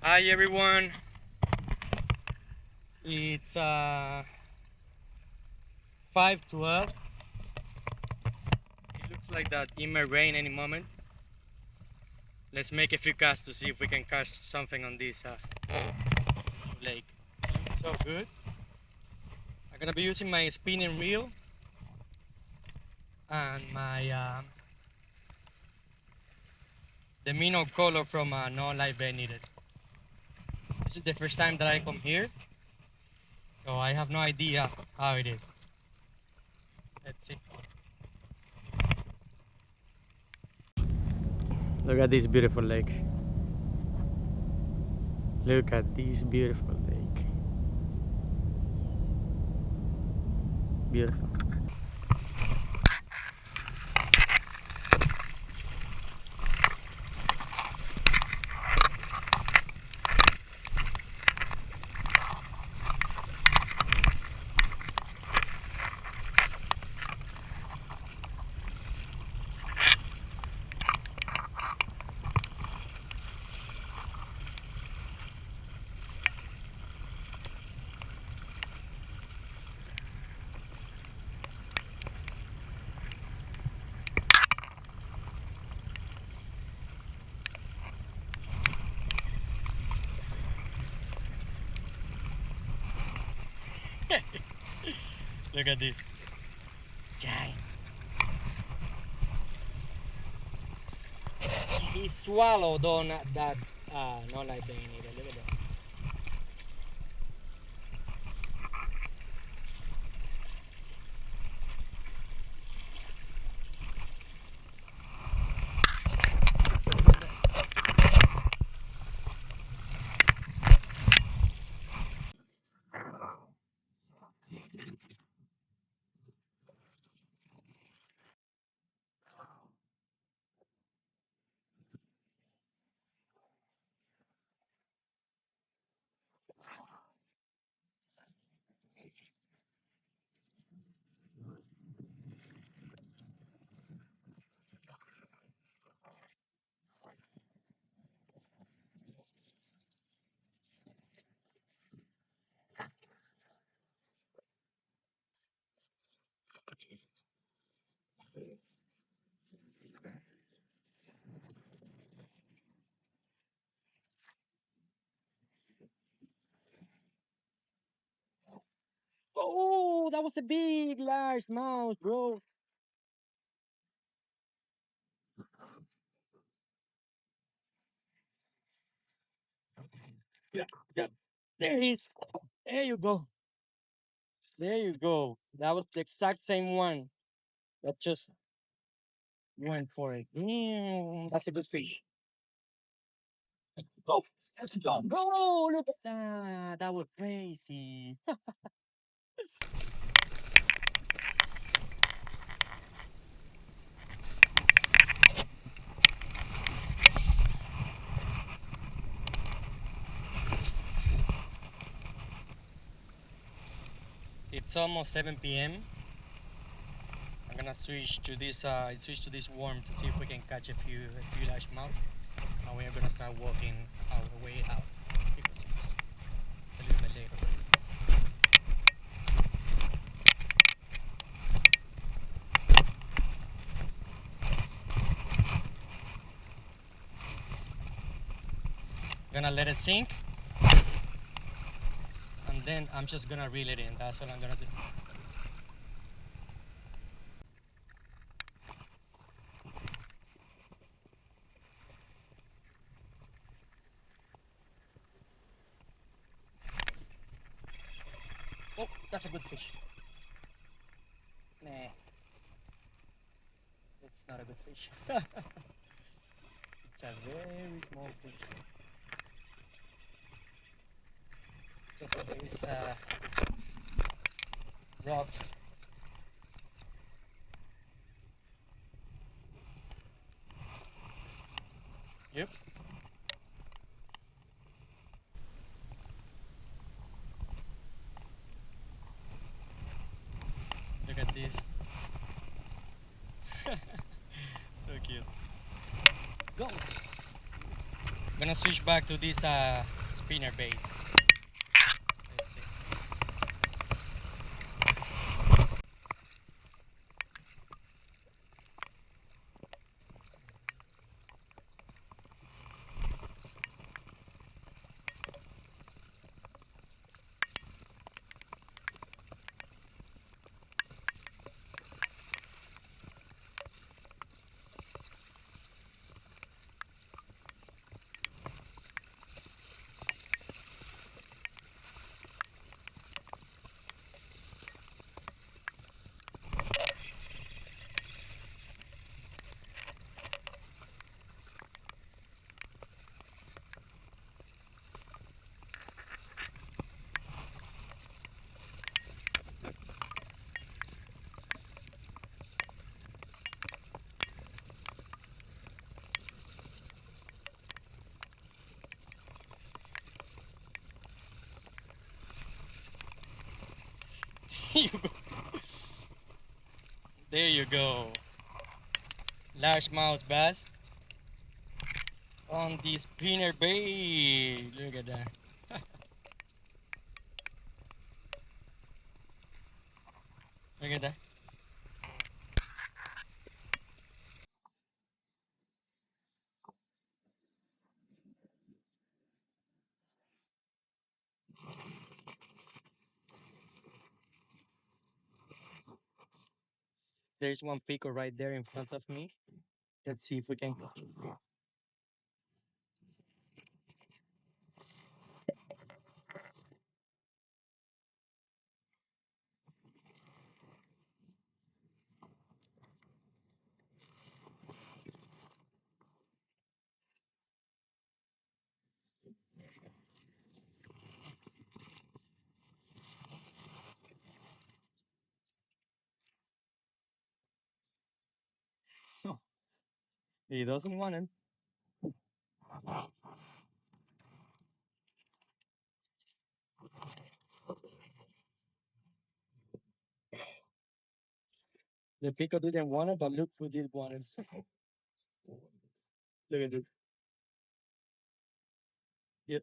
Hi everyone, it's 5:12. It looks like that it may rain any moment. Let's make a few casts to see if we can catch something on this lake. It's so good. I'm gonna be using my spinning reel and my the minnow color from NLBN. This is the first time that I come here, so I have no idea how it is. Let's see. Look at this beautiful lake. Look at this beautiful lake. Beautiful. Look at this. Giant. He swallowed on that not like they need a little bit. Oh, that was a big largemouth, bro. Yeah, yeah. There he is. There you go. There you go. That was the exact same one that just went for it. That's a good fish. Go. Let's go. Oh, look at that. That was crazy. It's almost 7 p.m. I'm gonna switch to this worm to see if we can catch a few largemouth. And we are gonna start walking our way out because it's a little bit late already. Gonna let it sink, and then I'm just gonna reel it in. That's all I'm gonna do. Oh, that's a good fish. Nah, it's not a good fish. It's a very small fish. Just that there is rocks. Yep. Look at this. So cute. Go! I'm gonna switch back to this spinner bait. Let's see. You go. There you go. Largemouth bass on the spinner bait. Look at that. Look at that. There's one pico right there in front of me. Let's see if we can catch it. He doesn't want him. The pico didn't want it, but look who did want it. Look at this. Yep.